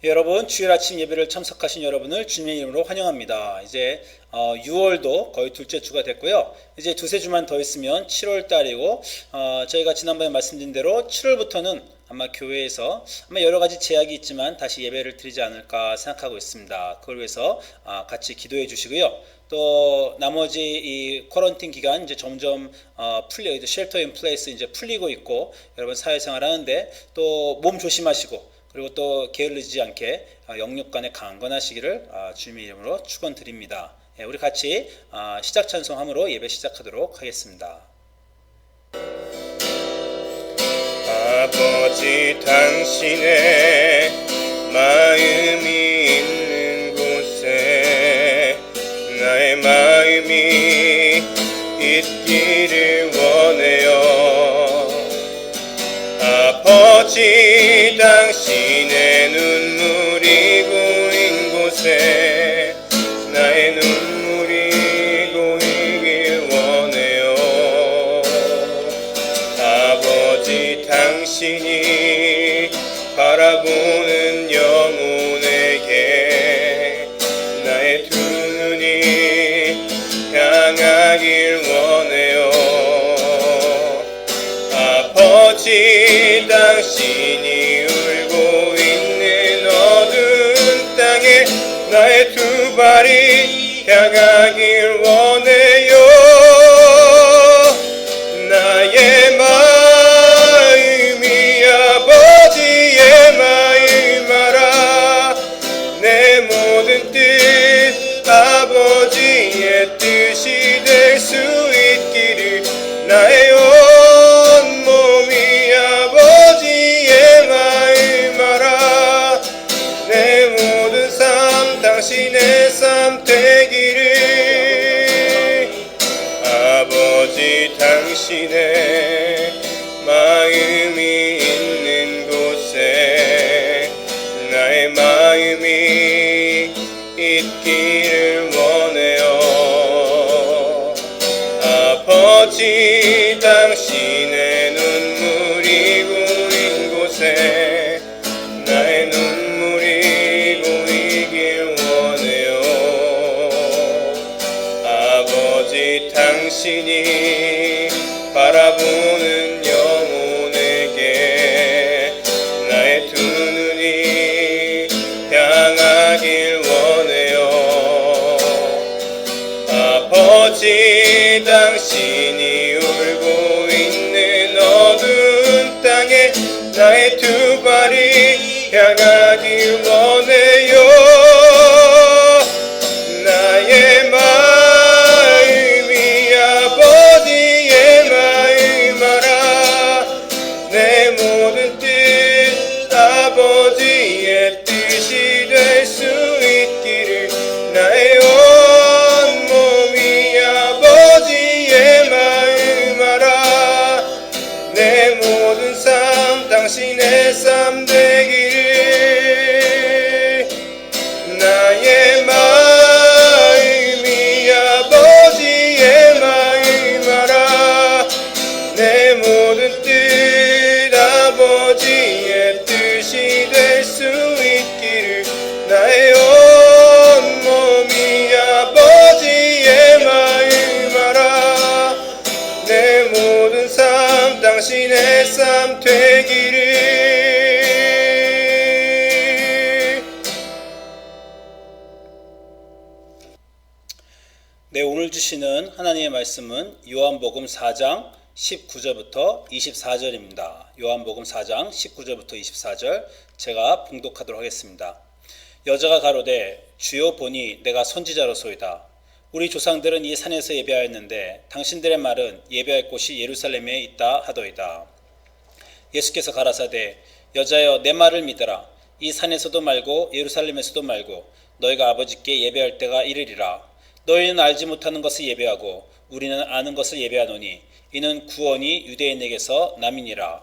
여러분, 주일 아침 예배를 참석하신 여러분을 주님의 이름으로 환영합니다. 이제 6월도 거의 둘째 주가 됐고요. 이제 두세 주만 더 있으면 7월 달이고, 저희가 지난번에 말씀드린 대로 7월부터는 아마 교회에서 아마 여러 가지 제약이 있지만 다시 예배를 드리지 않을까 생각하고 있습니다. 그걸 위해서 같이 기도해 주시고요. 또 나머지 이 쿼런틴 기간 이제 점점 쉘터 인 플레이스 이제 풀리고 있고, 여러분 사회생활 하는데 또 몸 조심하시고, 그리고 또 게을르지 않게 영육간에 강건하시기를 주님의 이름으로 축원드립니다. 우리 같이 시작 찬송함으로 예배 시작하도록 하겠습니다. 아버지, 당신의 마음이 있는 곳에 나의 마음이 있기를 원해요. 아버지, 당신의 눈물이 고인 곳에 나의 눈물이 고이길 원해요. 아버지, 당신이 바라보는 영혼에게 나의 두 눈이 향하길 원해요. 아버지, 당신이 울고 있는 어두운 땅에 나의 두 발이 향하길 원해요. 나의 마음이 아버지의 마음 알아. 내 모든 뜻 아버지의 뜻이 될 수 있기를. 나의 온 몸이 아버지의 마음 알아. 내 모든 삶 당신의 삶 되기를. 아버지, 당신의 마음이 있는 곳에 나의 마음이 있기를 원해요. 아버지, 당신의 눈물이 고인 곳에 나의 눈물이 고이길 원해요. 아버지, 당신이 바라보는 영혼에게 나의 두 눈이 향하길 원해요. 아버지, 당신이 울고 있는 어두운 땅에 나의 두 발이 향하길 원해요. 나의 마음이 아버지의 마음 알아. 내 모든 뜻 아버지의 뜻이 될 수 있기를. 나의 온 몸이 아버지의 마음 알아. 내 모든 삶 당신의 삶 되기를. 나의 마음이 아버지의 마음 알아. 내 모든 뜻 아버지의 뜻이 될 수 있기를. 나의 온 몸이 아버지의 마음 알아. 내 모든 삶 당신의 삶 되기를. 네, 오늘 주시는 하나님의 말씀은 요한복음 4장 19절부터 24절입니다. 요한복음 4장 19절부터 24절 제가 봉독하도록 하겠습니다. 여자가 가로되 주여 보니 내가 선지자로소이다. 우리 조상들은 이 산에서 예배하였는데 당신들의 말은 예배할 곳이 예루살렘에 있다 하더이다. 예수께서 가라사대 여자여 내 말을 믿으라. 이 산에서도 말고 예루살렘에서도 말고 너희가 아버지께 예배할 때가 이르리라. 너희는 알지 못하는 것을 예배하고 우리는 아는 것을 예배하노니 이는 구원이 유대인에게서 남이니라.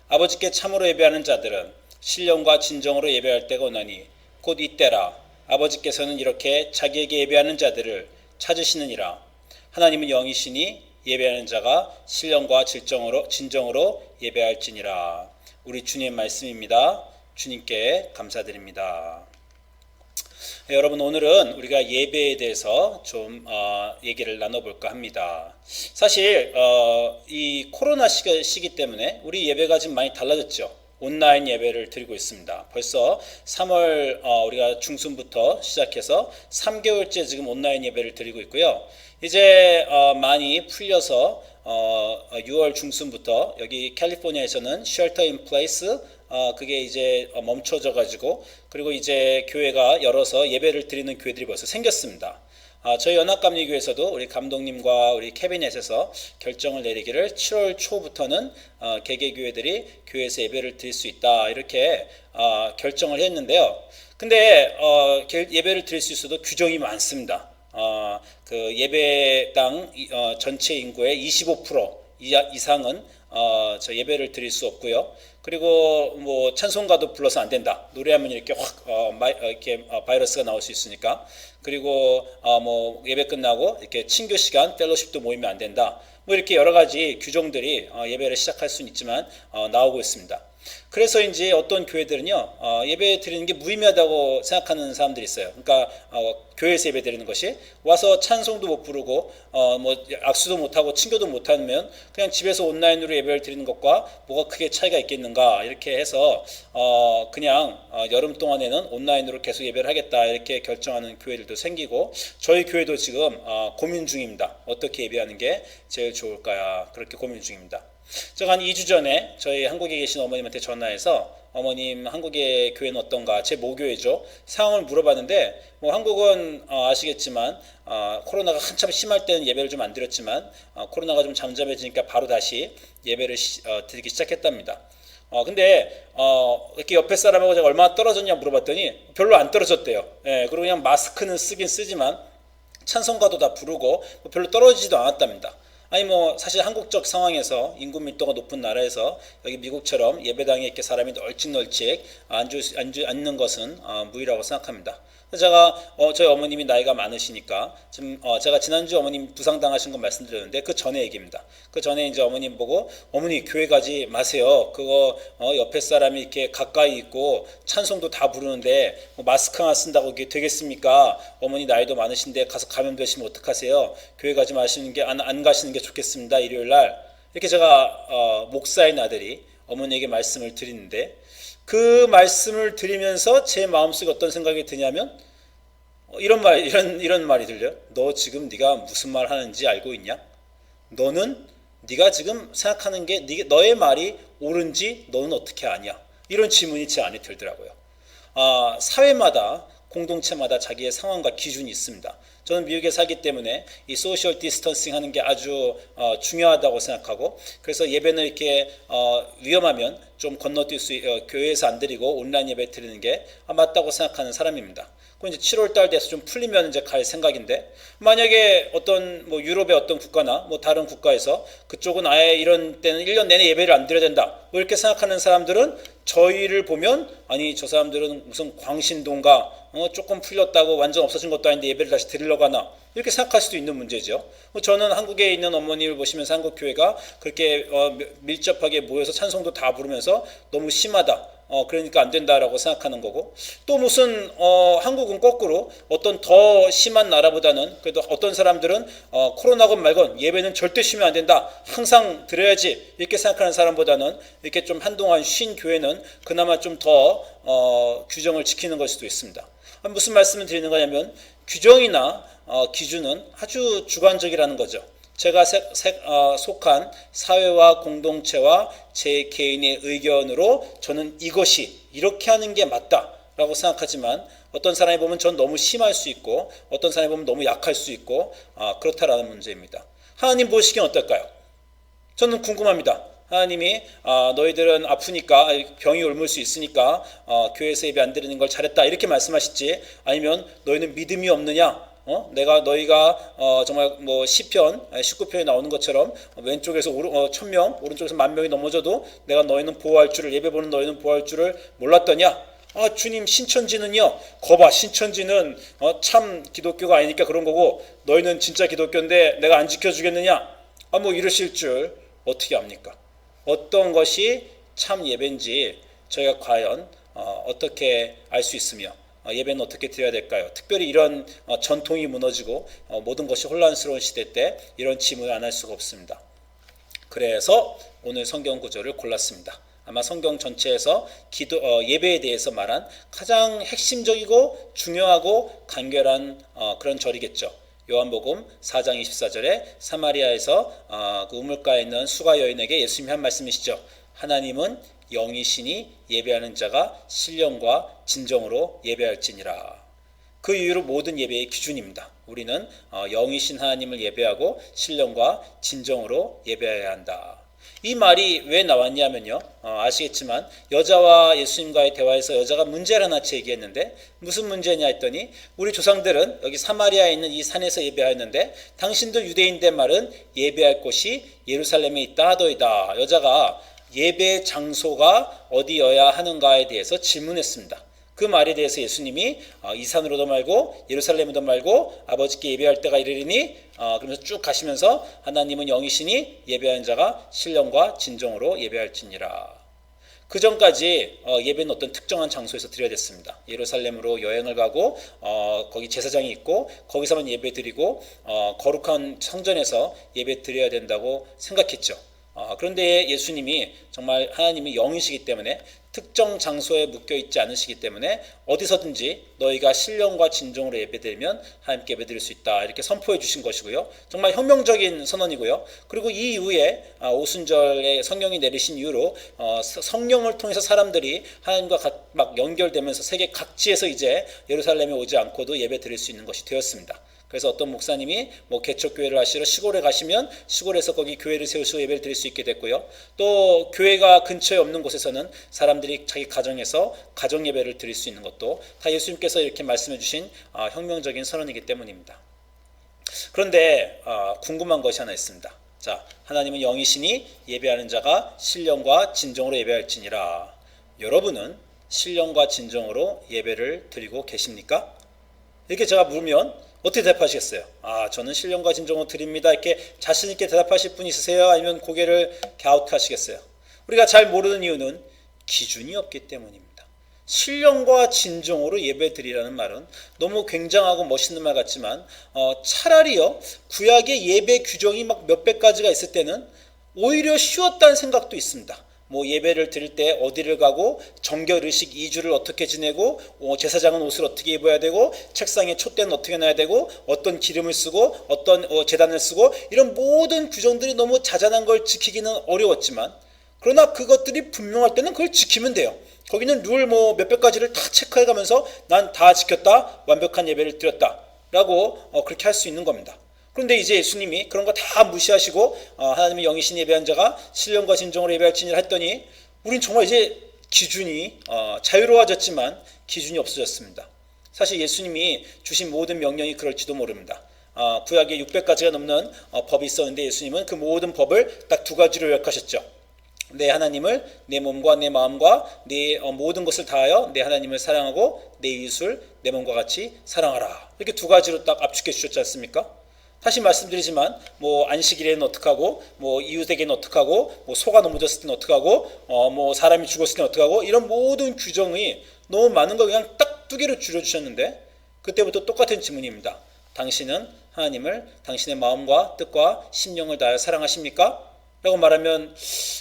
아버지께 참으로 예배하는 자들은 신령과 진정으로 예배할 때가 오나니 곧 이때라. 아버지께서는 이렇게 자기에게 예배하는 자들을 찾으시느니라. 하나님은 영이시니 예배하는 자가 신령과 진정으로 예배할지니라. 우리 주님의 말씀입니다. 주님께 감사드립니다. 여러분, 오늘은 우리가 예배에 대해서 좀 얘기를 나눠볼까 합니다. 사실 이 코로나 시기 때문에 우리 예배가 지금 많이 달라졌죠. 온라인 예배를 드리고 있습니다. 벌써 3월 우리가 중순부터 시작해서 3개월째 지금 온라인 예배를 드리고 있고요. 이제 많이 풀려서 6월 중순부터 여기 캘리포니아에서는 쉘터 인 플레이스 그게 이제 멈춰져 가지고, 그리고 이제 교회가 열어서 예배를 드리는 교회들이 벌써 생겼습니다. 저희 연합감리교회에서도 우리 감독님과 우리 캐비넷에서 결정을 내리기를 7월 초부터는 개개교회들이 교회에서 예배를 드릴 수 있다 이렇게 결정을 했는데요. 근데 예배를 드릴 수 있어도 규정이 많습니다. 그 예배당 전체 인구의 25% 이상은 저 예배를 드릴 수 없고요. 그리고 뭐 찬송가도 불러서 안 된다. 노래하면 이렇게 확 이렇게 바이러스가 나올 수 있으니까. 그리고 뭐 예배 끝나고 이렇게 친교 시간 펠로십도 모이면 안 된다. 뭐 이렇게 여러 가지 규정들이 예배를 시작할 수는 있지만 나오고 있습니다. 그래서인지 어떤 교회들은요 예배 드리는 게 무의미하다고 생각하는 사람들이 있어요. 그러니까 교회에서 예배 드리는 것이 와서 찬송도 못 부르고 뭐 악수도 못 하고 친교도 못 하면 그냥 집에서 온라인으로 예배를 드리는 것과 뭐가 크게 차이가 있겠는가 이렇게 해서 그냥 여름 동안에는 온라인으로 계속 예배를 하겠다 이렇게 결정하는 교회들도 생기고, 저희 교회도 지금 고민 중입니다. 어떻게 예배하는 게 제일 좋을까 그렇게 고민 중입니다. 제가 한 2주 전에 저희 한국에 계신 어머님한테 전화해서 어머님 한국의 교회는 어떤가, 제 모교회죠, 상황을 물어봤는데 뭐 한국은 아시겠지만 코로나가 한참 심할 때는 예배를 좀 안 드렸지만 코로나가 좀 잠잠해지니까 바로 다시 예배를 드리기 시작했답니다. 근데 이렇게 옆에 사람하고 제가 얼마나 떨어졌냐 물어봤더니 별로 안 떨어졌대요. 예, 그리고 그냥 마스크는 쓰긴 쓰지만 찬송가도 다 부르고 별로 떨어지지도 않았답니다. 아니 뭐 사실 한국적 상황에서 인구 밀도가 높은 나라에서 여기 미국처럼 예배당에 이렇게 사람이 널찍널찍 앉는 것은 무의라고 생각합니다. 제가 저희 어머님이 나이가 많으시니까 지금 제가 지난주 어머님 부상당하신 거 말씀드렸는데 그 전에 얘기입니다. 그 전에 이제 어머님 보고 어머니 교회 가지 마세요. 그거 옆에 사람이 이렇게 가까이 있고 찬송도 다 부르는데 뭐 마스크 하나 쓴다고 이게 되겠습니까? 어머니 나이도 많으신데 가서 감염되시면 어떡하세요? 교회 가지 마시는 게 안 가시는 게 좋겠습니다. 일요일 날 이렇게 제가 목사인 아들이 어머니에게 말씀을 드리는데, 그 말씀을 드리면서 제 마음속에 어떤 생각이 드냐면 이런 말이 들려요. 너 지금 네가 무슨 말 하는지 알고 있냐? 너는 네가 지금 생각하는 게 너의 말이 옳은지 너는 어떻게 아냐? 이런 질문이 제 안에 들더라고요. 사회마다 공동체마다 자기의 상황과 기준이 있습니다. 저는 미국에 살기 때문에 이 소셜 디스턴싱 하는 게 아주 중요하다고 생각하고, 그래서 예배는 이렇게 위험하면 좀 건너뛸 교회에서 안 드리고 온라인 예배 드리는 게 맞다고 생각하는 사람입니다. 그럼 이제 7월 달 돼서 좀 풀리면 이제 갈 생각인데, 만약에 어떤 뭐 유럽의 어떤 국가나 뭐 다른 국가에서 그쪽은 아예 이런 때는 1년 내내 예배를 안 드려야 된다 뭐 이렇게 생각하는 사람들은 저희를 보면 아니 저 사람들은 무슨 광신도인가 조금 풀렸다고 완전 없어진 것도 아닌데 예배를 다시 드리려고 하나 이렇게 생각할 수도 있는 문제죠. 저는 한국에 있는 어머님을 보시면서 한국 교회가 그렇게 밀접하게 모여서 찬송도 다 부르면서 너무 심하다, 그러니까 안 된다라고 생각하는 거고, 또 무슨 한국은 거꾸로 어떤 더 심한 나라보다는 그래도 어떤 사람들은 코로나건 말건 예배는 절대 쉬면 안 된다, 항상 드려야지 이렇게 생각하는 사람보다는 이렇게 좀 한동안 쉰 교회는 그나마 좀 더 규정을 지키는 걸 수도 있습니다. 무슨 말씀을 드리는 거냐면 규정이나 기준은 아주 주관적이라는 거죠. 제가 속한 사회와 공동체와 제 개인의 의견으로 저는 이것이 이렇게 하는 게 맞다라고 생각하지만, 어떤 사람이 보면 전 너무 심할 수 있고 어떤 사람이 보면 너무 약할 수 있고 그렇다라는 문제입니다. 하나님 보시기엔 어떨까요? 저는 궁금합니다. 하나님이 너희들은 아프니까 병이 옮을 수 있으니까 교회에서 예배 안 드리는 걸 잘했다 이렇게 말씀하실지, 아니면 너희는 믿음이 없느냐, 너희가 정말 뭐 시편 19편에 나오는 것처럼 왼쪽에서 1000명 오른쪽에서 10,000명이 넘어져도 내가 너희는 보호할 줄을, 예배 보는 너희는 보호할 줄을 몰랐더냐? 주님 신천지는요, 거봐 신천지는 참 기독교가 아니니까 그런 거고 너희는 진짜 기독교인데 내가 안 지켜주겠느냐? 뭐 이러실 줄 어떻게 압니까? 어떤 것이 참 예배인지 저희가 과연 어떻게 알 수 있으며 예배는 어떻게 드려야 될까요? 특별히 이런 전통이 무너지고 모든 것이 혼란스러운 시대 때 이런 질문을 안 할 수가 없습니다. 그래서 오늘 성경 구절을 골랐습니다. 아마 성경 전체에서 예배에 대해서 말한 가장 핵심적이고 중요하고 간결한 그런 절이겠죠. 요한복음 4장 24절에 사마리아에서 그 우물가에 있는 수가 여인에게 예수님이 한 말씀이시죠. 하나님은 영이시니 예배하는 자가 신령과 진정으로 예배할지니라. 그 이유로 모든 예배의 기준입니다. 우리는 영이신 하나님을 예배하고 신령과 진정으로 예배해야 한다. 이 말이 왜 나왔냐면요. 아시겠지만 여자와 예수님과의 대화에서 여자가 문제를 하나 제기했는데 무슨 문제냐 했더니 우리 조상들은 여기 사마리아에 있는 이 산에서 예배하였는데 당신도 유대인된 말은 예배할 곳이 예루살렘에 있다 하더이다. 여자가 예배 장소가 어디여야 하는가에 대해서 질문했습니다. 그 말에 대해서 예수님이 이 산으로도 말고 예루살렘으로도 말고 아버지께 예배할 때가 이르리니 그러면서 쭉 가시면서 하나님은 영이시니 예배하는 자가 신령과 진정으로 예배할지니라. 그 전까지 예배는 어떤 특정한 장소에서 드려야 됐습니다. 예루살렘으로 여행을 가고 거기 제사장이 있고 거기서만 예배 드리고 거룩한 성전에서 예배 드려야 된다고 생각했죠. 그런데 예수님이 정말 하나님이 영이시기 때문에 특정 장소에 묶여있지 않으시기 때문에 어디서든지 너희가 신령과 진정으로 예배드리면 하나님께 예배드릴 수 있다 이렇게 선포해 주신 것이고요. 정말 혁명적인 선언이고요. 그리고 이 이후에 오순절에 성령이 내리신 이후로 성령을 통해서 사람들이 하나님과 막 연결되면서 세계 각지에서 이제 예루살렘에 오지 않고도 예배드릴 수 있는 것이 되었습니다. 그래서 어떤 목사님이 개척교회를 하시러 시골에 가시면 시골에서 거기 교회를 세우시고 예배를 드릴 수 있게 됐고요. 또 교회가 근처에 없는 곳에서는 사람들이 자기 가정에서 가정 예배를 드릴 수 있는 것도 다 예수님께서 이렇게 말씀해 주신 혁명적인 선언이기 때문입니다. 그런데 궁금한 것이 하나 있습니다. 자, 하나님은 영이시니 예배하는 자가 신령과 진정으로 예배할지니라. 여러분은 신령과 진정으로 예배를 드리고 계십니까? 이렇게 제가 물으면 어떻게 대답하시겠어요? 저는 신령과 진정으로 드립니다. 이렇게 자신 있게 대답하실 분 있으세요? 아니면 고개를 갸웃하시겠어요? 우리가 잘 모르는 이유는 기준이 없기 때문입니다. 신령과 진정으로 예배 드리라는 말은 너무 굉장하고 멋있는 말 같지만 차라리요 구약의 예배 규정이 막 몇백 가지가 있을 때는 오히려 쉬웠다는 생각도 있습니다. 예배를 드릴 때 어디를 가고 정결의식 2주를 어떻게 지내고 제사장은 옷을 어떻게 입어야 되고 책상에 촛대는 어떻게 놔야 되고 어떤 기름을 쓰고 어떤 제단을 쓰고 이런 모든 규정들이 너무 자잘한 걸 지키기는 어려웠지만 그러나 그것들이 분명할 때는 그걸 지키면 돼요. 거기는 룰 몇백 가지를 다 체크해 가면서 난 다 지켰다 완벽한 예배를 드렸다 라고 그렇게 할 수 있는 겁니다. 그런데 이제 예수님이 그런 거 다 무시하시고 하나님의 영이신 예배한 자가 신령과 진정으로 예배할지니라 했더니 우린 정말 이제 기준이 자유로워졌지만 기준이 없어졌습니다. 사실 예수님이 주신 모든 명령이 그럴지도 모릅니다. 구약에 600가지가 넘는 법이 있었는데 예수님은 그 모든 법을 딱 두 가지로 요약하셨죠. 내 하나님을 내 몸과 내 마음과 내 모든 것을 다하여 내 하나님을 사랑하고 내 이웃을 내 몸과 같이 사랑하라. 이렇게 두 가지로 딱 압축해 주셨지 않습니까? 다시 말씀드리지만 안식일에는 어떡하고 이웃에게는 어떡하고 소가 넘어졌을 때는 어떡하고 사람이 죽었을 때는 어떡하고 이런 모든 규정이 너무 많은 걸 그냥 딱 두 개로 줄여주셨는데 그때부터 똑같은 질문입니다. 당신은 하나님을 당신의 마음과 뜻과 심령을 다하여 사랑하십니까? 라고 말하면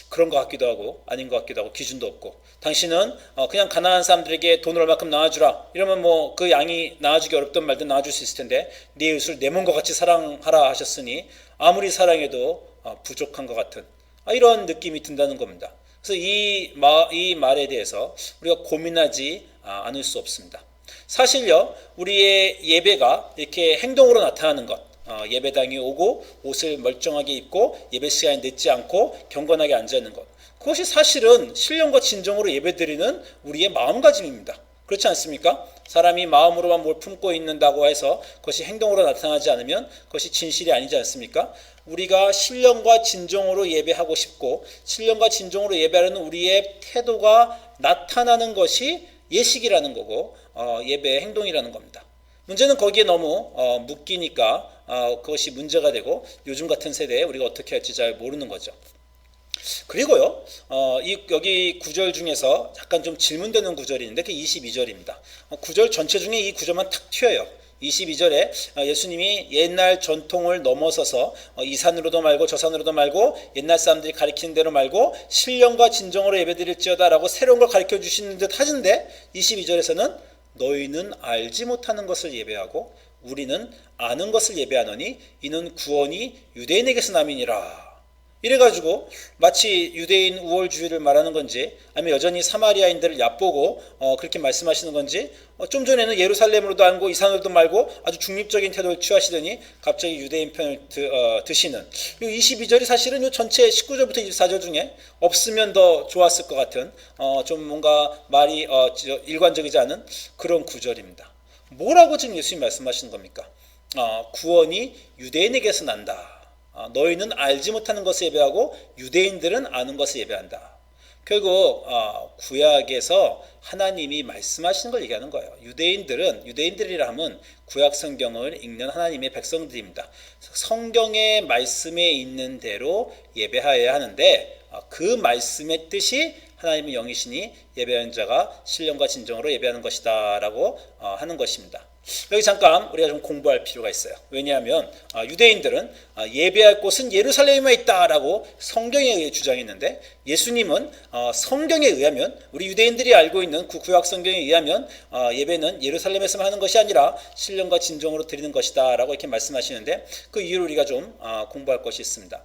그런 것 같기도 하고 아닌 것 같기도 하고 기준도 없고 당신은 그냥 가난한 사람들에게 돈을 얼마큼 나눠주라 이러면 그 양이 나눠주기 어렵든 말든 나눠줄 수 있을 텐데 네 이웃을 내 몸과 같이 사랑하라 하셨으니 아무리 사랑해도 부족한 것 같은 이런 느낌이 든다는 겁니다. 그래서 이 말에 대해서 우리가 고민하지 않을 수 없습니다. 사실요 우리의 예배가 이렇게 행동으로 나타나는 것 예배당에 오고 옷을 멀쩡하게 입고 예배 시간에 늦지 않고 경건하게 앉아있는 것 그것이 사실은 신령과 진정으로 예배드리는 우리의 마음가짐입니다. 그렇지 않습니까? 사람이 마음으로만 뭘 품고 있는다고 해서 그것이 행동으로 나타나지 않으면 그것이 진실이 아니지 않습니까? 우리가 신령과 진정으로 예배하고 싶고 신령과 진정으로 예배하는 우리의 태도가 나타나는 것이 예식이라는 거고 예배의 행동이라는 겁니다. 문제는 거기에 너무 묶이니까 그것이 문제가 되고 요즘 같은 세대에 우리가 어떻게 할지 잘 모르는 거죠. 그리고요, 여기 구절 중에서 약간 좀 질문되는 구절이 있는데 그 22절입니다. 구절 전체 중에 이 구절만 탁 튀어요. 22절에 예수님이 옛날 전통을 넘어서서 이 산으로도 말고 저 산으로도 말고 옛날 사람들이 가리키는 대로 말고 신령과 진정으로 예배드릴지어다 라고 새로운 걸 가르쳐 주시는 듯 하는데 22절에서는 너희는 알지 못하는 것을 예배하고 우리는 아는 것을 예배하노니 이는 구원이 유대인에게서 남이니라. 이래가지고 마치 유대인 우월주의를 말하는 건지 아니면 여전히 사마리아인들을 얕보고 그렇게 말씀하시는 건지 좀 전에는 예루살렘으로도 알고 이 산으로도 말고 아주 중립적인 태도를 취하시더니 갑자기 유대인 편을 드시는 이 22절이 사실은 이 전체 19절부터 24절 중에 없으면 더 좋았을 것 같은 좀 뭔가 말이 일관적이지 않은 그런 구절입니다. 뭐라고 지금 예수님 말씀하시는 겁니까? 구원이 유대인에게서 난다. 너희는 알지 못하는 것을 예배하고 유대인들은 아는 것을 예배한다. 결국 구약에서 하나님이 말씀하시는 걸 얘기하는 거예요. 유대인들이라 하면 구약 성경을 읽는 하나님의 백성들입니다. 성경의 말씀에 있는 대로 예배하여야 하는데 그 말씀의 뜻이 하나님의 영이시니 예배하는 자가 신령과 진정으로 예배하는 것이다 라고 하는 것입니다. 여기 잠깐 우리가 좀 공부할 필요가 있어요. 왜냐하면 유대인들은 예배할 곳은 예루살렘에 있다라고 성경에 의해 주장했는데 예수님은 성경에 의하면 우리 유대인들이 알고 있는 구약 성경에 의하면 예배는 예루살렘에서만 하는 것이 아니라 신령과 진정으로 드리는 것이다 라고 이렇게 말씀하시는데 그 이유를 우리가 좀 공부할 것이 있습니다.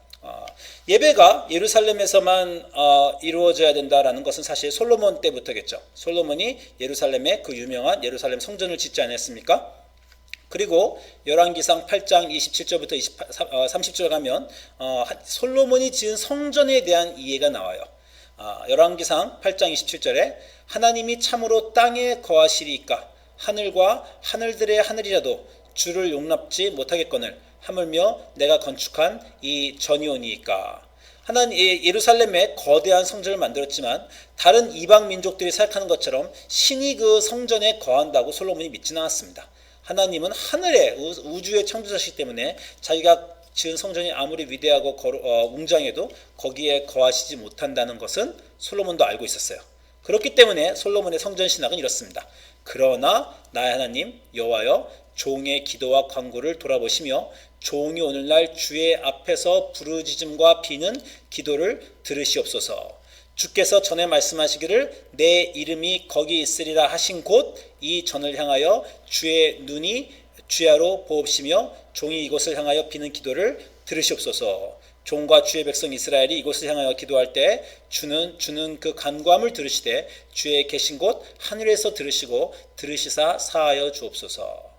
예배가 예루살렘에서만 이루어져야 된다라는 것은 사실 솔로몬 때부터겠죠. 솔로몬이 예루살렘에 그 유명한 예루살렘 성전을 짓지 않았습니까? 그리고 열왕기상 8장 27절부터 30절 가면 솔로몬이 지은 성전에 대한 이해가 나와요. 열왕기상 8장 27절에 하나님이 참으로 땅에 거하시리이까 하늘과 하늘들의 하늘이라도 주를 용납지 못하겠거늘 하물며 내가 건축한 이 전이오니이까. 하나님 예루살렘에 거대한 성전을 만들었지만 다른 이방 민족들이 생각하는 것처럼 신이 그 성전에 거한다고 솔로몬이 믿지는 않았습니다. 하나님은 하늘에 우주의 창조자시기 때문에 자기가 지은 성전이 아무리 위대하고 웅장해도 거기에 거하시지 못한다는 것은 솔로몬도 알고 있었어요. 그렇기 때문에 솔로몬의 성전 신학은 이렇습니다. 그러나 나의 하나님 여호와여 종의 기도와 간구를 돌아보시며 종이 오늘날 주의 앞에서 부르짖음과 비는 기도를 들으시옵소서. 주께서 전에 말씀하시기를 내 이름이 거기 있으리라 하신 곳 이 전을 향하여 주의 눈이 주야로 보옵시며 종이 이곳을 향하여 비는 기도를 들으시옵소서. 종과 주의 백성 이스라엘이 이곳을 향하여 기도할 때 주는 그 간구함을 들으시되 주의 계신 곳 하늘에서 들으시고 들으시사 사하여 주옵소서.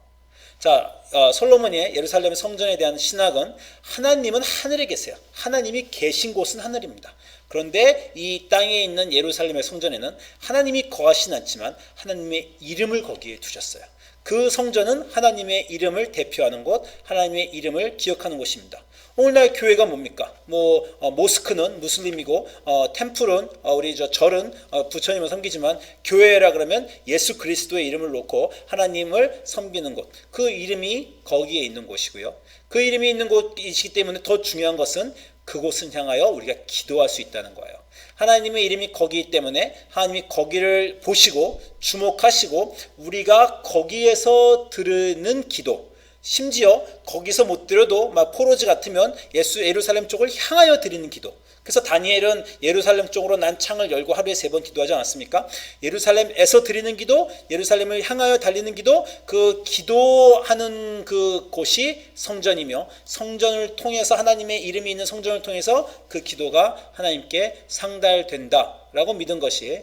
자, 솔로몬의 예루살렘 성전에 대한 신학은 하나님은 하늘에 계세요. 하나님이 계신 곳은 하늘입니다. 그런데 이 땅에 있는 예루살렘의 성전에는 하나님이 거하시진 않지만 하나님의 이름을 거기에 두셨어요. 그 성전은 하나님의 이름을 대표하는 곳, 하나님의 이름을 기억하는 곳입니다. 오늘날 교회가 뭡니까? 모스크는 무슬림이고, 템플은 우리 절은 부처님을 섬기지만 교회라 그러면 예수 그리스도의 이름을 놓고 하나님을 섬기는 곳. 그 이름이 거기에 있는 곳이고요. 그 이름이 있는 곳이기 때문에 더 중요한 것은 그곳을 향하여 우리가 기도할 수 있다는 거예요. 하나님의 이름이 거기이기 때문에 하나님이 거기를 보시고 주목하시고 우리가 거기에서 드리는 기도, 심지어 거기서 못 드려도 포로지 같으면 예루살렘 쪽을 향하여 드리는 기도. 그래서 다니엘은 예루살렘 쪽으로 난창을 열고 하루에 3번 기도하지 않았습니까? 예루살렘에서 드리는 기도, 예루살렘을 향하여 달리는 기도, 그 기도하는 그 곳이 성전이며 성전을 통해서 하나님의 이름이 있는 성전을 통해서 그 기도가 하나님께 상달된다라고 믿은 것이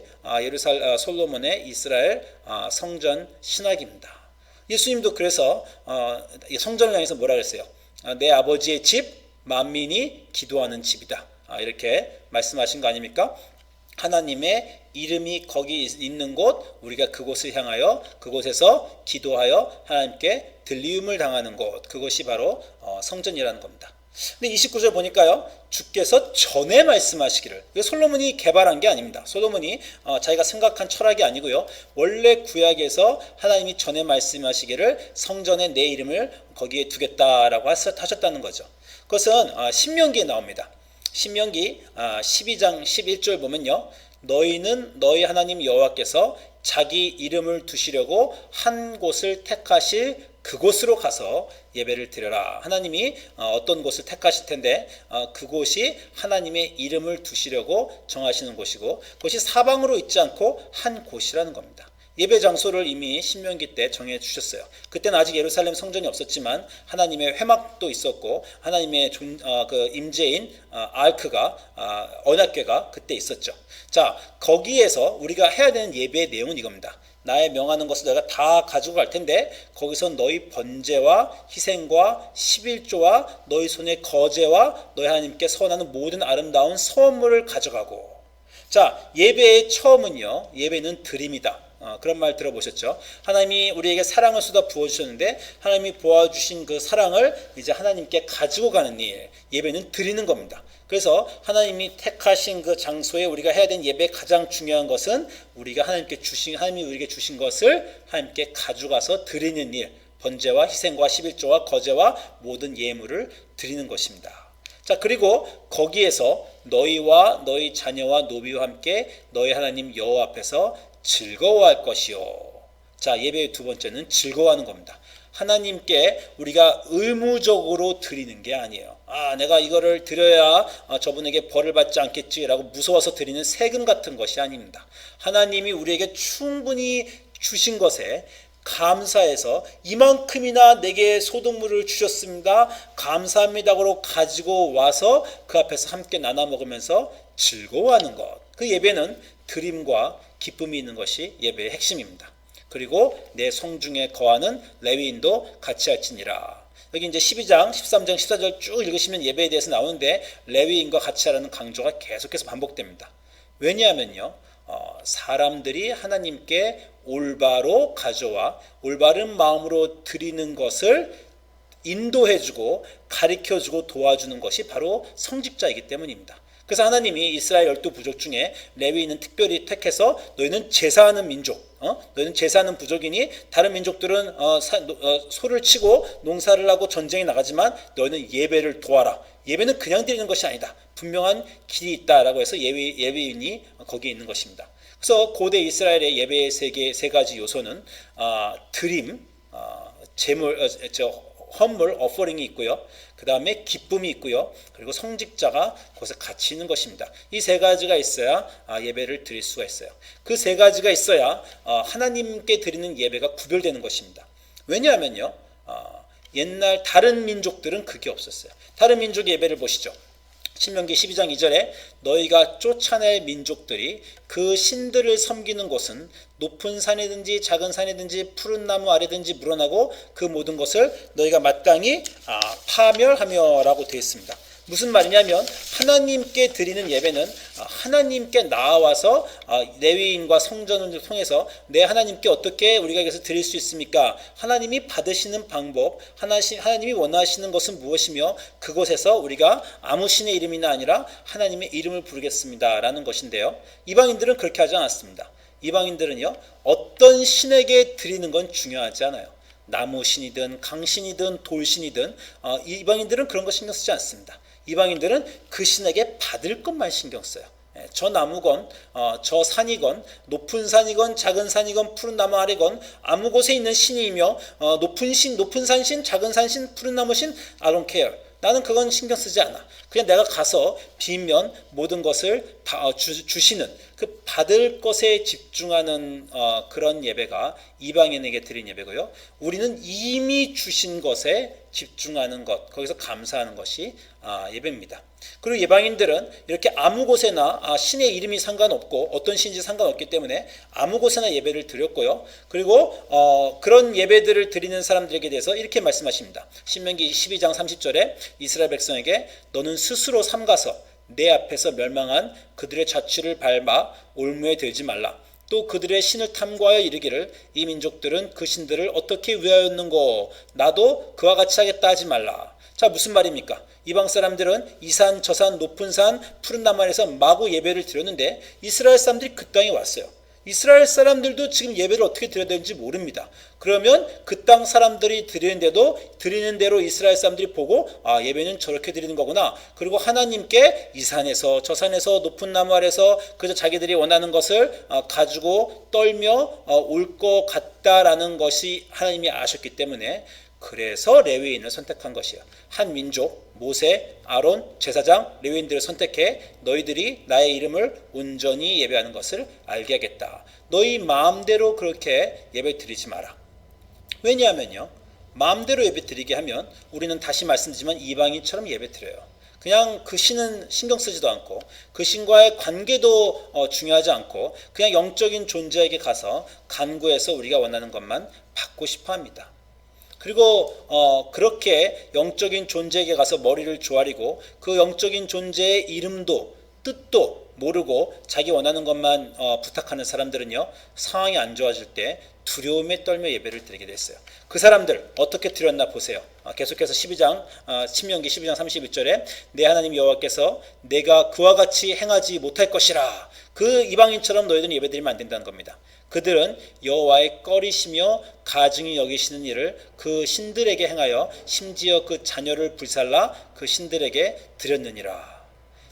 솔로몬의 이스라엘 성전 신학입니다. 예수님도 그래서 성전을 향해서 뭐라 그랬어요? 내 아버지의 집 만민이 기도하는 집이다. 이렇게 말씀하신 거 아닙니까? 하나님의 이름이 거기 있는 곳, 우리가 그곳을 향하여 그곳에서 기도하여 하나님께 들리움을 당하는 곳, 그것이 바로 성전이라는 겁니다. 근데 29절 보니까요, 주께서 전에 말씀하시기를, 솔로몬이 개발한 게 아닙니다. 솔로몬이 자기가 생각한 철학이 아니고요, 원래 구약에서 하나님이 전에 말씀하시기를 성전에 내 이름을 거기에 두겠다라고 하셨다는 거죠. 그것은 신명기에 나옵니다. 신명기 12장 11절 보면요. 너희는 너희 하나님 여호와께서 자기 이름을 두시려고 한 곳을 택하실 그곳으로 가서 예배를 드려라. 하나님이 어떤 곳을 택하실 텐데 그곳이 하나님의 이름을 두시려고 정하시는 곳이고 그것이 사방으로 있지 않고 한 곳이라는 겁니다. 예배 장소를 이미 신명기 때 정해 주셨어요. 그때는 아직 예루살렘 성전이 없었지만 하나님의 회막도 있었고 하나님의 그 임재인 아크가 언약궤가 그때 있었죠. 자, 거기에서 우리가 해야 되는 예배의 내용은 이겁니다. 나의 명하는 것을 내가 다 가지고 갈 텐데 거기서 너희 번제와 희생과 11조와 너희 손의 거제와 너희 하나님께 선하는 모든 아름다운 선물을 가져가고. 자, 예배의 처음은요. 예배는 드림이다. 그런 말 들어보셨죠? 하나님이 우리에게 사랑을 쏟아 부어주셨는데 하나님이 보아주신 그 사랑을 이제 하나님께 가지고 가는 일, 예배는 드리는 겁니다. 그래서 하나님이 택하신 그 장소에 우리가 해야 되는 예배의 가장 중요한 것은 하나님이 우리에게 주신 것을 하나님께 가져가서 드리는 일, 번제와 희생과 11조와 거제와 모든 예물을 드리는 것입니다. 자, 그리고 거기에서 너희와 너희 자녀와 노비와 함께 너희 하나님 여호와 앞에서 즐거워할 것이요. 자, 예배의 두 번째는 즐거워하는 겁니다. 하나님께 우리가 의무적으로 드리는 게 아니에요. 내가 이거를 드려야 저분에게 벌을 받지 않겠지라고 무서워서 드리는 세금 같은 것이 아닙니다. 하나님이 우리에게 충분히 주신 것에 감사해서 이만큼이나 내게 소득물을 주셨습니다. 감사합니다로 가지고 와서 그 앞에서 함께 나눠 먹으면서 즐거워하는 것. 그 예배는 드림과 기쁨이 있는 것이 예배의 핵심입니다. 그리고 내 성중에 거하는 레위인도 같이 할지니라. 여기 이제 12장, 13장, 14절 쭉 읽으시면 예배에 대해서 나오는데 레위인과 같이 하라는 강조가 계속해서 반복됩니다. 왜냐하면요. 사람들이 하나님께 올바로 가져와 올바른 마음으로 드리는 것을 인도해주고 가르쳐주고 도와주는 것이 바로 성직자이기 때문입니다. 그래서 하나님이 이스라엘 12부족 중에 레위인은 특별히 택해서 너희는 제사하는 민족, 너희는 제사하는 부족이니 다른 민족들은 소를 치고 농사를 하고 전쟁에 나가지만 너희는 예배를 도와라. 예배는 그냥 드리는 것이 아니다. 분명한 길이 있다라고 해서 예배인이 거기에 있는 것입니다. 그래서 고대 이스라엘의 예배의 세 가지 요소는 드림, 헌물, 어퍼링이 있고요. 그 다음에 기쁨이 있고요. 그리고 성직자가 거기서 같이 있는 것입니다. 이 세 가지가 있어야 예배를 드릴 수가 있어요. 그 세 가지가 있어야 하나님께 드리는 예배가 구별되는 것입니다. 왜냐하면요. 옛날 다른 민족들은 그게 없었어요. 다른 민족의 예배를 보시죠. 신명기 12장 2절에 너희가 쫓아낼 민족들이 그 신들을 섬기는 곳은 높은 산이든지 작은 산이든지 푸른 나무 아래든지 물어나고 그 모든 것을 너희가 마땅히 파멸하며라고 되어 있습니다. 무슨 말이냐면 하나님께 드리는 예배는 하나님께 나와서 레위인과 성전을 통해서 내 하나님께 어떻게 우리가 여기서 드릴 수 있습니까? 하나님이 받으시는 방법, 하나님이 원하시는 것은 무엇이며 그곳에서 우리가 아무 신의 이름이나 아니라 하나님의 이름을 부르겠습니다 라는 것인데요. 이방인들은 그렇게 하지 않았습니다. 이방인들은요, 어떤 신에게 드리는 건 중요하지 않아요. 나무신이든 강신이든 돌신이든 이방인들은 그런 거 신경 쓰지 않습니다. 이방인들은 그 신에게 받을 것만 신경 써요. 저 나무건 저 산이건 높은 산이건 작은 산이건 푸른 나무 아래건 아무 곳에 있는 신이며 높은 산신 작은 산신 푸른 나무신 I don't care. 나는 그건 신경 쓰지 않아. 그냥 내가 가서 빌면 모든 것을 주시는 그 받을 것에 집중하는 그런 예배가 이방인에게 드린 예배고요. 우리는 이미 주신 것에 집중하는 것, 거기서 감사하는 것이 예배입니다. 그리고 이방인들은 이렇게 아무 곳에나 신의 이름이 상관없고 어떤 신인지 상관없기 때문에 아무 곳에나 예배를 드렸고요. 그리고 그런 예배들을 드리는 사람들에게 대해서 이렇게 말씀하십니다. 신명기 12장 30절에 이스라엘 백성에게 너는 스스로 삼가서 내 앞에서 멸망한 그들의 자취를 밟아 올무에 들지 말라. 또 그들의 신을 탐구하여 이르기를 이 민족들은 그 신들을 어떻게 위하였는고 나도 그와 같이 하겠다 하지 말라. 자, 무슨 말입니까? 이방 사람들은 이 산 저 산 높은 산 푸른 나무 아래서 마구 예배를 드렸는데 이스라엘 사람들이 그 땅에 왔어요. 이스라엘 사람들도 지금 예배를 어떻게 드려야 되는지 모릅니다. 그러면 그 땅 사람들이 드리는데도 드리는 대로 이스라엘 사람들이 보고 예배는 저렇게 드리는 거구나. 그리고 하나님께 이 산에서 저 산에서 높은 나무 아래서 그저 자기들이 원하는 것을 가지고 떨며 올 것 같다라는 것이 하나님이 아셨기 때문에 그래서 레위인을 선택한 것이에요. 한 민족 모세, 아론, 제사장, 레위인들을 선택해 너희들이 나의 이름을 온전히 예배하는 것을 알게 하겠다. 너희 마음대로 그렇게 예배 드리지 마라. 왜냐하면요, 마음대로 예배 드리게 하면 우리는 다시 말씀드리지만 이방인처럼 예배 드려요. 그냥 그 신은 신경 쓰지도 않고 그 신과의 관계도 중요하지 않고 그냥 영적인 존재에게 가서 간구해서 우리가 원하는 것만 받고 싶어 합니다. 그리고 그렇게 영적인 존재에게 가서 머리를 조아리고 그 영적인 존재의 이름도 뜻도 모르고 자기 원하는 것만 부탁하는 사람들은요, 상황이 안 좋아질 때 두려움에 떨며 예배를 드리게 됐어요. 그 사람들 어떻게 드렸나 보세요. 계속해서 12장 신명기 12장 31절에 내 하나님 여호와께서 내가 그와 같이 행하지 못할 것이라. 그 이방인처럼 너희들은 예배드리면 안 된다는 겁니다. 그들은 여호와의 꺼리시며 가증히 여기시는 일을 그 신들에게 행하여 심지어 그 자녀를 불살라 그 신들에게 드렸느니라.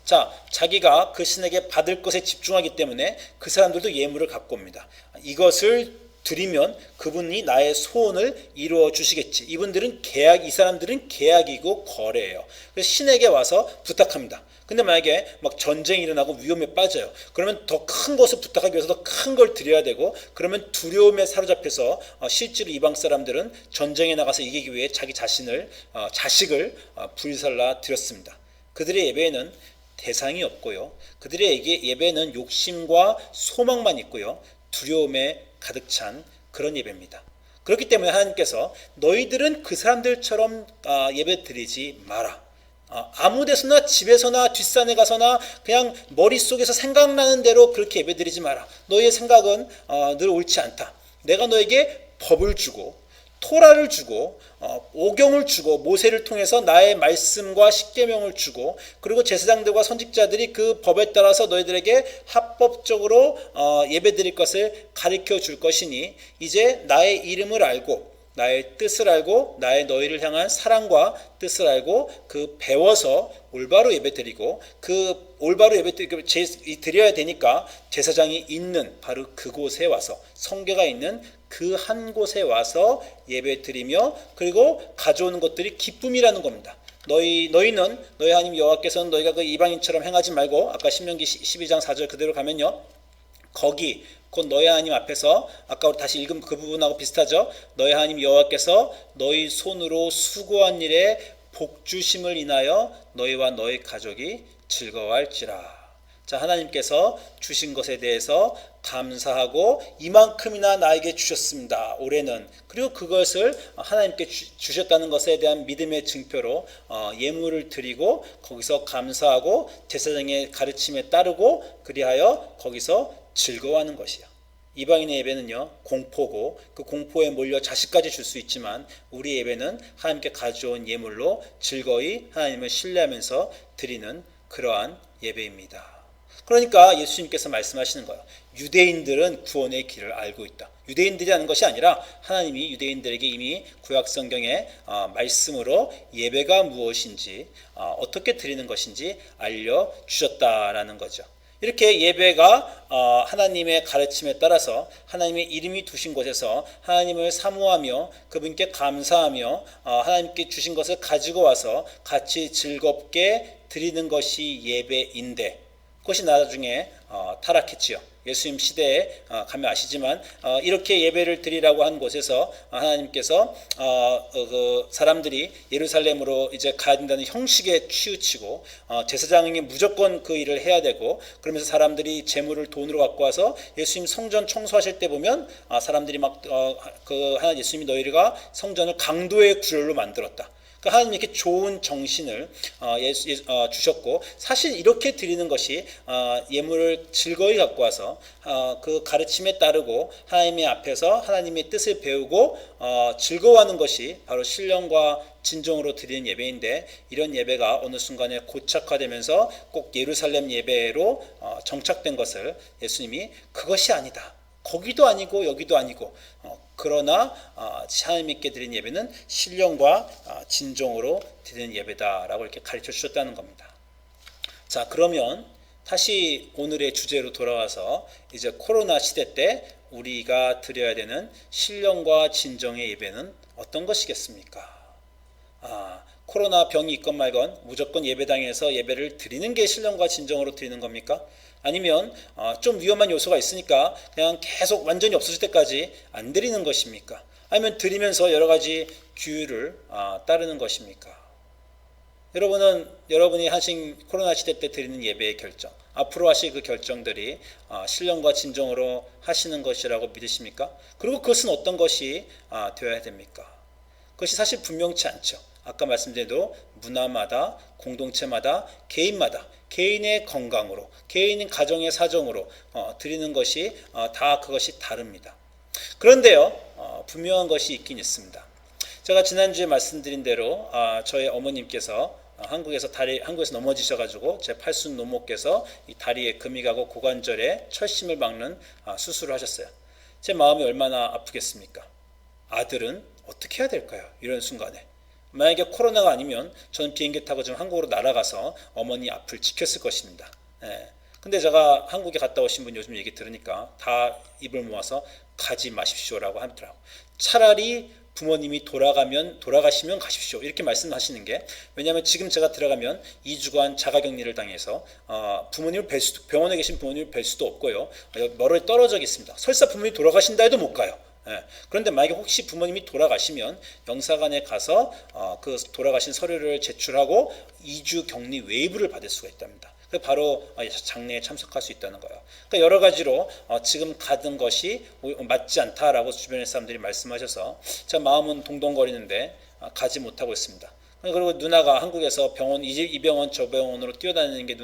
자, 자기가 그 신에게 받을 것에 집중하기 때문에 그 사람들도 예물을 갖고 옵니다. 이것을 드리면 그분이 나의 소원을 이루어 주시겠지. 이분들은 이 사람들은 계약이고 거래예요. 그래서 신에게 와서 부탁합니다. 근데 만약에 막 전쟁이 일어나고 위험에 빠져요. 그러면 더 큰 것을 부탁하기 위해서 더 큰 걸 드려야 되고, 그러면 두려움에 사로잡혀서 실제로 이방 사람들은 전쟁에 나가서 이기기 위해 자기 자식을 불살라 드렸습니다. 그들의 예배에는 대상이 없고요. 그들의 예배는 욕심과 소망만 있고요. 두려움에 가득 찬 그런 예배입니다. 그렇기 때문에 하나님께서 너희들은 그 사람들처럼 예배 드리지 마라. 아무 데서나 집에서나 뒷산에 가서나 그냥 머릿속에서 생각나는 대로 그렇게 예배 드리지 마라. 너희의 생각은 늘 옳지 않다. 내가 너에게 법을 주고 토라를 주고 오경을 주고 모세를 통해서 나의 말씀과 십계명을 주고 그리고 제사장들과 선지자들이 그 법에 따라서 너희들에게 합법적으로 예배드릴 것을 가르쳐 줄 것이니 이제 나의 이름을 알고 나의 뜻을 알고 너희를 향한 사랑과 뜻을 알고 그 배워서 올바로 예배드리고 그 올바로 드려야 되니까 제사장이 있는 바로 그곳에 와서 성궤가 있는 그 한 곳에 와서 예배드리며 그리고 가져오는 것들이 기쁨이라는 겁니다. 너희는 너희 하나님 여호와께서는 너희가 그 이방인처럼 행하지 말고 아까 신명기 12장 4절 그대로 가면요. 거기 곧 너희 하나님 앞에서 아까 우리 다시 읽은 그 부분하고 비슷하죠. 너희 하나님 여호와께서 너희 손으로 수고한 일에 복 주심을 인하여 너희와 너희 가족이 즐거워할지라. 자, 하나님께서 주신 것에 대해서 감사하고 이만큼이나 나에게 주셨습니다. 올해는. 그리고 그것을 하나님께 주셨다는 것에 대한 믿음의 증표로 예물을 드리고 거기서 감사하고 제사장의 가르침에 따르고 그리하여 거기서 즐거워하는 것이요. 이방인의 예배는요 공포고 그 공포에 몰려 자식까지 줄 수 있지만 우리 예배는 하나님께 가져온 예물로 즐거이 하나님을 신뢰하면서 드리는 그러한 예배입니다. 그러니까 예수님께서 말씀하시는 거예요. 유대인들은 구원의 길을 알고 있다. 유대인들이 하는 것이 아니라 하나님이 유대인들에게 이미 구약성경의 말씀으로 예배가 무엇인지 어떻게 드리는 것인지 알려주셨다라는 거죠. 이렇게 예배가 하나님의 가르침에 따라서 하나님의 이름이 두신 곳에서 하나님을 사모하며 그분께 감사하며 하나님께 주신 것을 가지고 와서 같이 즐겁게 드리는 것이 예배인데 그것이 나중에 타락했지요. 예수님 시대에 가면 아시지만 이렇게 예배를 드리라고 한 곳에서 하나님께서 그 사람들이 예루살렘으로 이제 가야 된다는 형식에 치우치고 제사장이 무조건 그 일을 해야 되고 그러면서 사람들이 재물을 돈으로 갖고 와서 예수님 성전 청소하실 때 보면 사람들이 막 하나 예수님이 너희가 성전을 강도의 구렬로 만들었다. 하나님이 이렇게 좋은 정신을 주셨고 사실 이렇게 드리는 것이 예물을 즐거이 갖고 와서 그 가르침에 따르고 하나님의 앞에서 하나님의 뜻을 배우고 즐거워하는 것이 바로 신령과 진정으로 드리는 예배인데 이런 예배가 어느 순간에 고착화되면서 꼭 예루살렘 예배로 정착된 것을 예수님이 그것이 아니다. 거기도 아니고 여기도 아니고 그러나 하나님께 드린 예배는 신령과 진정으로 드리는 예배다라고 이렇게 가르쳐 주셨다는 겁니다. 자, 그러면 다시 오늘의 주제로 돌아와서 이제 코로나 시대 때 우리가 드려야 되는 신령과 진정의 예배는 어떤 것이겠습니까? 코로나 병이 있건 말건 무조건 예배당에서 예배를 드리는 게 신령과 진정으로 드리는 겁니까? 아니면 좀 위험한 요소가 있으니까 그냥 계속 완전히 없어질 때까지 안 드리는 것입니까? 아니면 드리면서 여러 가지 규율을 따르는 것입니까? 여러분이 하신 코로나 시대 때 드리는 예배의 결정, 앞으로 하실 그 결정들이 신령과 진정으로 하시는 것이라고 믿으십니까? 그리고 그것은 어떤 것이 되어야 됩니까? 그것이 사실 분명치 않죠. 아까 말씀드린 대로 문화마다, 공동체마다, 개인마다, 개인의 건강으로, 개인의 가정의 사정으로 드리는 것이 다 그것이 다릅니다. 그런데요, 분명한 것이 있긴 있습니다. 제가 지난주에 말씀드린 대로 저의 어머님께서 한국에서 넘어지셔가지고 제 팔순 노모께서 이 다리에 금이 가고 고관절에 철심을 막는 수술을 하셨어요. 제 마음이 얼마나 아프겠습니까? 아들은 어떻게 해야 될까요? 이런 순간에. 만약에 코로나가 아니면 저는 비행기 타고 지금 한국으로 날아가서 어머니 앞을 지켰을 것입니다. 근데 제가 한국에 갔다 오신 분 요즘 얘기 들으니까 다 입을 모아서 가지 마십시오라고 하더라고요. 차라리 부모님이 돌아가시면 가십시오. 이렇게 말씀하시는 게, 왜냐하면 지금 제가 들어가면 2주간 자가격리를 당해서 병원에 계신 부모님을 뵐 수도 없고요. 멀리 떨어져 있습니다. 설사 부모님이 돌아가신다 해도 못 가요. 그런데 만약에 혹시 부모님이 돌아가시면 영사관에 가서 그 돌아가신 서류를 제출하고 2주 격리 웨이브를 받을 수가 있답니다. 바로 장례에 참석할 수 있다는 거예요. 그러니까 여러 가지로 지금 가던 것이 맞지 않다라고 주변의 사람들이 말씀하셔서 제 마음은 동동거리는데 가지 못하고 있습니다. 그리고 누나가 한국에서 이 병원 저 병원으로 뛰어다니는 게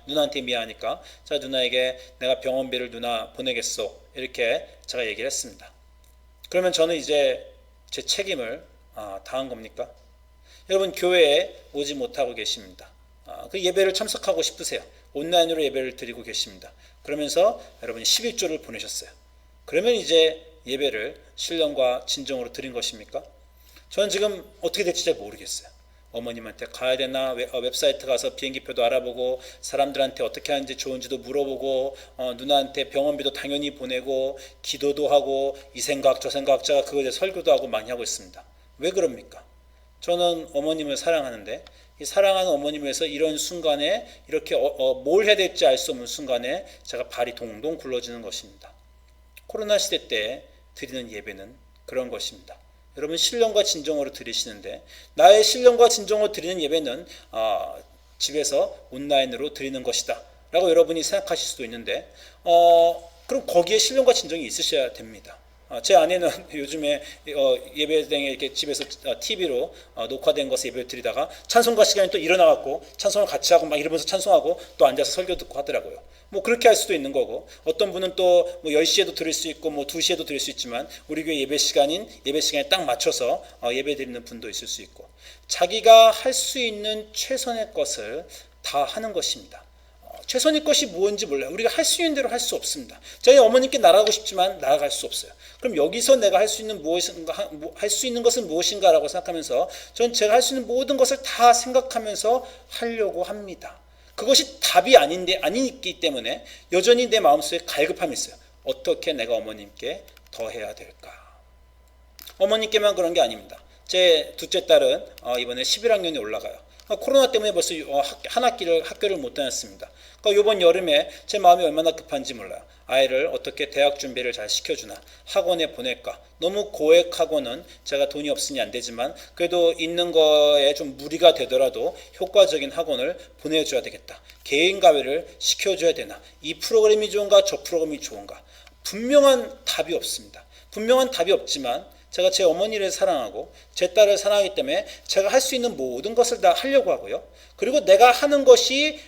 누나한테 미안하니까 자, 누나에게 내가 병원비를 누나 보내겠소, 이렇게 제가 얘기를 했습니다. 그러면 저는 이제 제 책임을 다한 겁니까? 여러분, 교회에 오지 못하고 계십니다. 그 예배를 참석하고 싶으세요. 온라인으로 예배를 드리고 계십니다. 그러면서 여러분이 11조를 보내셨어요. 그러면 이제 예배를 신령과 진정으로 드린 것입니까? 저는 지금 어떻게 될지 잘 모르겠어요. 어머님한테 가야 되나, 웹사이트 가서 비행기표도 알아보고 사람들한테 어떻게 하는지 좋은지도 물어보고 누나한테 병원비도 당연히 보내고 기도도 하고 이 생각 저 생각 제가 그거에 대해 설교도 하고 많이 하고 있습니다. 왜 그럽니까? 저는 어머님을 사랑하는데 이 사랑하는 어머님을 위해서 이런 순간에 이렇게 뭘 해야 될지 알 수 없는 순간에 제가 발이 동동 굴러지는 것입니다. 코로나 시대 때 드리는 예배는 그런 것입니다. 여러분, 신령과 진정으로 드리시는데 나의 신령과 진정으로 드리는 예배는 집에서 온라인으로 드리는 것이다 라고 여러분이 생각하실 수도 있는데 그럼 거기에 신령과 진정이 있으셔야 됩니다. 제 아내는 요즘에 예배당에 이렇게 집에서 TV로 녹화된 것을 예배를 드리다가 찬송가 시간에 또 일어나갖고 찬송을 같이 하고 막 이러면서 찬송하고 또 앉아서 설교 듣고 하더라고요. 뭐 그렇게 할 수도 있는 거고, 어떤 분은 또 뭐 10시에도 드릴 수 있고 뭐 2시에도 드릴 수 있지만 우리 교회 예배 시간에 딱 맞춰서 예배 드리는 분도 있을 수 있고, 자기가 할 수 있는 최선의 것을 다 하는 것입니다. 최선의 것이 무엇인지 몰라요. 우리가 할 수 있는 대로 할 수 없습니다. 저희 어머님께 날아가고 싶지만 날아갈 수 없어요. 그럼 여기서 내가 할 수 있는 것은 무엇인가라고 생각하면서 저는 제가 할 수 있는 모든 것을 다 생각하면서 하려고 합니다. 그것이 답이 아니기 때문에 여전히 내 마음속에 갈급함이 있어요. 어떻게 내가 어머님께 더 해야 될까? 어머님께만 그런 게 아닙니다. 제 둘째 딸은 이번에 11학년에 올라가요. 코로나 때문에 벌써 한 학교를 못 다녔습니다. 그러니까 이번 여름에 제 마음이 얼마나 급한지 몰라요. 아이를 어떻게 대학 준비를 잘 시켜주나, 학원에 보낼까. 너무 고액 학원은 제가 돈이 없으니 안 되지만 그래도 있는 거에 좀 무리가 되더라도 효과적인 학원을 보내줘야 되겠다. 개인과외를 시켜줘야 되나, 이 프로그램이 좋은가 저 프로그램이 좋은가. 분명한 답이 없습니다. 분명한 답이 없지만 제가 제 어머니를 사랑하고 제 딸을 사랑하기 때문에 제가 할 수 있는 모든 것을 다 하려고 하고요. 그리고 내가 하는 것이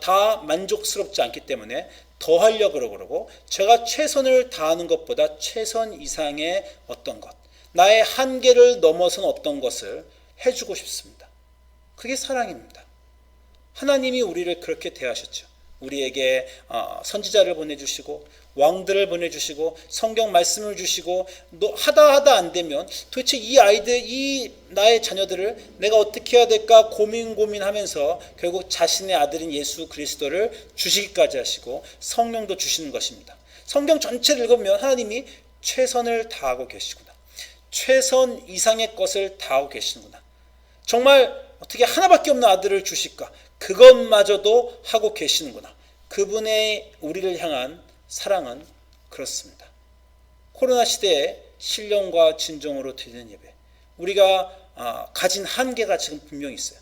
다 만족스럽지 않기 때문에 더 하려고 그러고, 제가 최선을 다하는 것보다 최선 이상의 어떤 것, 나의 한계를 넘어선 어떤 것을 해주고 싶습니다. 그게 사랑입니다. 하나님이 우리를 그렇게 대하셨죠. 우리에게 선지자를 보내주시고 왕들을 보내주시고 성경 말씀을 주시고 하다 안 되면 도대체 이 아이들, 이 나의 자녀들을 내가 어떻게 해야 될까 고민하면서 결국 자신의 아들인 예수 그리스도를 주시기까지 하시고 성령도 주시는 것입니다. 성경 전체를 읽으면 하나님이 최선을 다하고 계시구나. 최선 이상의 것을 다하고 계시는구나. 정말 어떻게 하나밖에 없는 아들을 주실까? 그것마저도 하고 계시는구나. 그분의 우리를 향한 사랑은 그렇습니다. 코로나 시대에 신령과 진정으로 드리는 예배, 우리가 가진 한계가 지금 분명히 있어요.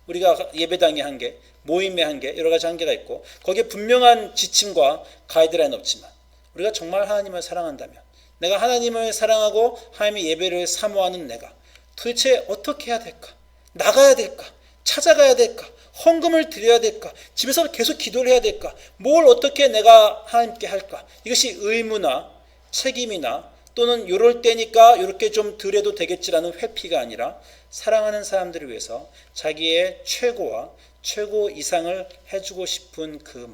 우리가 예배당의 한계, 모임의 한계, 여러 가지 한계가 있고 거기에 분명한 지침과 가이드라인은 없지만 우리가 정말 하나님을 사랑한다면, 내가 하나님을 사랑하고 하나님의 예배를 사모하는 내가 도대체 어떻게 해야 될까? 나가야 될까? 찾아가야 될까? 헌금을 드려야 될까? 집에서 계속 기도를 해야 될까? 뭘 어떻게 내가 하나님께 할까? 이것이 의무나 책임이나 또는 이럴 때니까 이렇게 좀 드려도 되겠지라는 회피가 아니라 사랑하는 사람들을 위해서 자기의 최고와 최고 이상을 해주고 싶은 그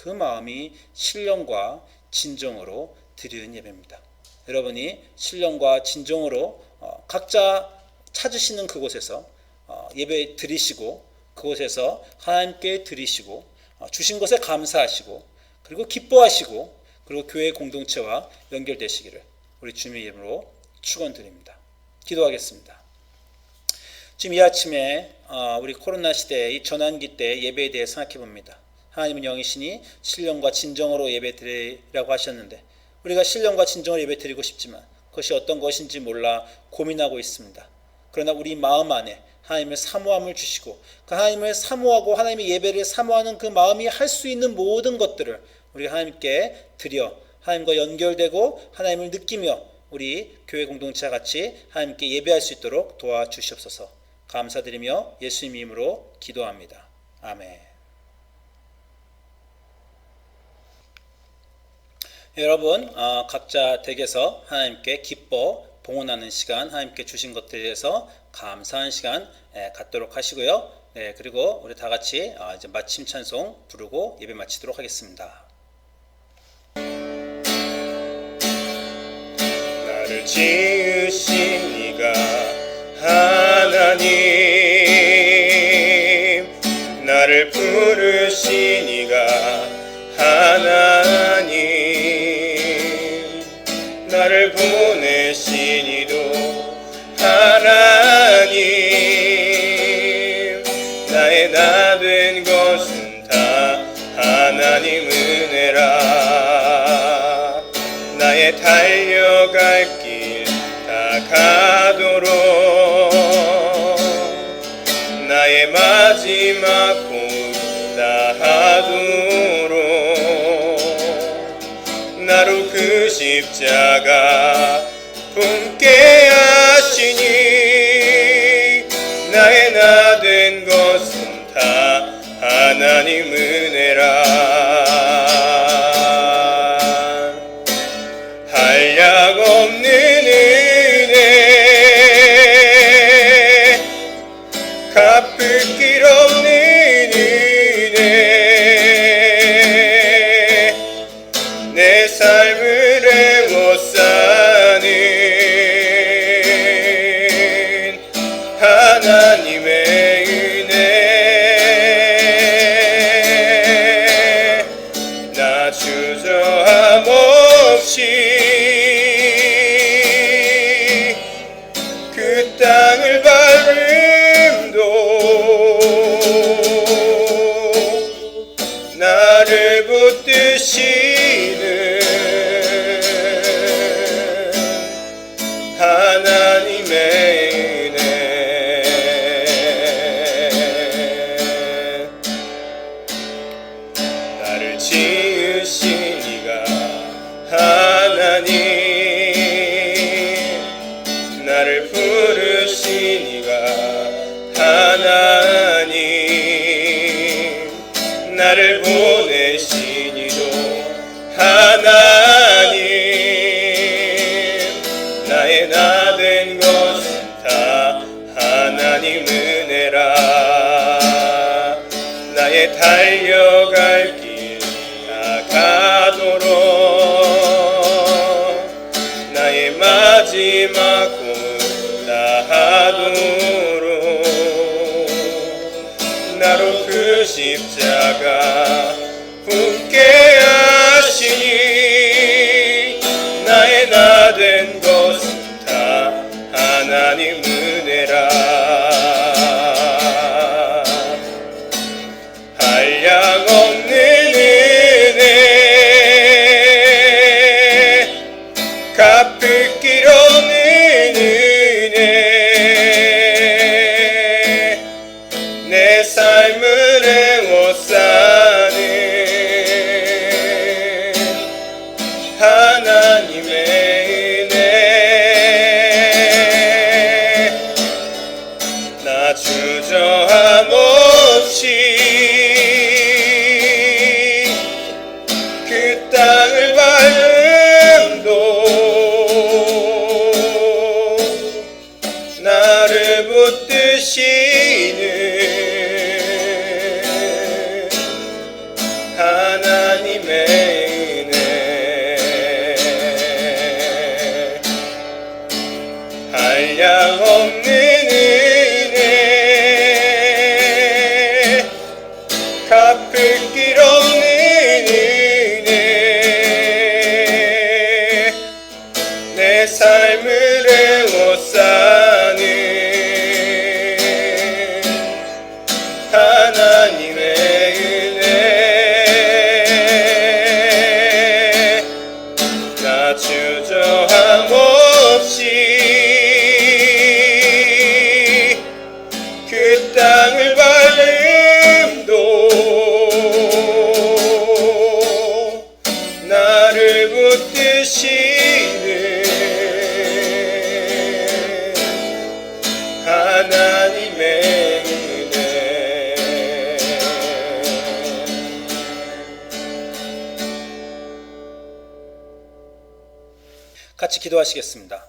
마음이 신령과 진정으로 드리는 예배입니다. 여러분이 신령과 진정으로 각자 찾으시는 그곳에서 예배 드리시고 그곳에서 하나님께 드리시고 주신 것에 감사하시고 그리고 기뻐하시고 그리고 교회 공동체와 연결되시기를 우리 주님의 이름으로 축원드립니다. 기도하겠습니다. 지금 이 아침에 우리 코로나 시대의 이 전환기 때 예배에 대해 생각해 봅니다. 하나님은 영이시니 신령과 진정으로 예배 드리라고 하셨는데 우리가 신령과 진정으로 예배 드리고 싶지만 그것이 어떤 것인지 몰라 고민하고 있습니다. 그러나 우리 마음 안에 하나님의 사모함을 주시고 그 하나님을 사모하고 하나님의 예배를 사모하는 그 마음이 할 수 있는 모든 것들을 우리가 하나님께 드려 하나님과 연결되고 하나님을 느끼며 우리 교회 공동체와 같이 하나님께 예배할 수 있도록 도와주시옵소서. 감사드리며 예수님 이름으로 기도합니다. 아멘. 여러분 각자 댁에서 하나님께 기뻐 봉헌하는 시간, 하나님께 주신 것들에 대해서 감사한 시간 갖도록 하시고요. 네, 그리고 우리 다 같이 이제 마침 찬송 부르고 예배 마치도록 하겠습니다. 나를 지으신 이가 하나님, 나를 부르신 이가 하나님, 나를 보내신 이도 하나님, 나의 나 된 것은 다 하나님 은혜라. 나의 달려갈 길 다 가도록, 나의 마지막 호흡 다 하도록, 나로 그 십자가 품게 하시니, 나의 나 된 것은 다 하나님 은혜라. 한량 없는 은혜, 갚을 길 없는 은혜, 내 삶을 애워싸는 하나님의 은혜. 나 주저함 없이 그 땅을 밟음도 나를 붙드시는 하나님의 은혜. 나를 지으신 이가 하나님, 나를 부르신 이가 하나님, 나를 보내신 이도 하나님, 나의 나 된 것은 다 하나님 은혜라. 나의 달려갈 길 다 가도 마지막 꿈 다하도록 나로 그 십자가 품게 하시니 나의 나 된 것은 다 하나님 은혜라. 한량없는 은혜 갚을 길 없는 은혜 내 삶을 에워싸는 하나님의 은혜 나 주저함 없이 그 땅을 밟음도 나를 붙드시는 하나님의 은혜 한량없는 은혜 갚을 길 없는 은혜 내 삶을 에워싸는 하나님의 은혜 나 주저함 없이 그 땅을 밟음도 나를 붙드시는 하나님의 은혜 같이 기도하시겠습니다.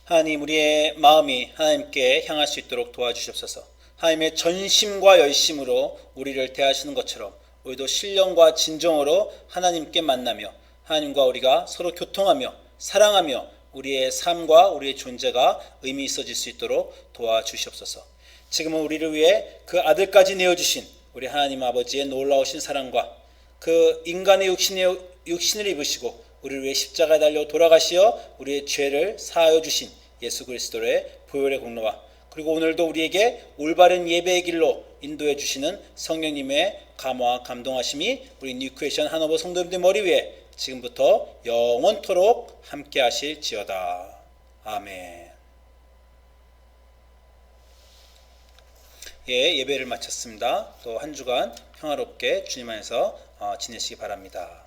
하나님, 우리의 마음이 하나님께 향할 수 있도록 도와주시옵소서. 하나님의 전심과 열심으로 우리를 대하시는 것처럼 우리도 신령과 진정으로 하나님께 만나며 하나님과 우리가 서로 교통하며 사랑하며 우리의 삶과 우리의 존재가 의미 있어질 수 있도록 도와주시옵소서. 지금은 우리를 위해 그 아들까지 내어주신 우리 하나님 아버지의 놀라우신 사랑과 그 인간의 육신을 입으시고 우리를 위해 십자가에 달려 돌아가시어 우리의 죄를 사하여 주신 예수 그리스도의 보혈의 공로와 그리고 오늘도 우리에게 올바른 예배의 길로 인도해 주시는 성령님의 감화와 감동하심이 우리 뉴크리에이션 하노버 성도님들 머리 위에 지금부터 영원토록 함께 하실지어다. 아멘. 예배를 마쳤습니다. 또 한 주간 평화롭게 주님 안에서 지내시기 바랍니다.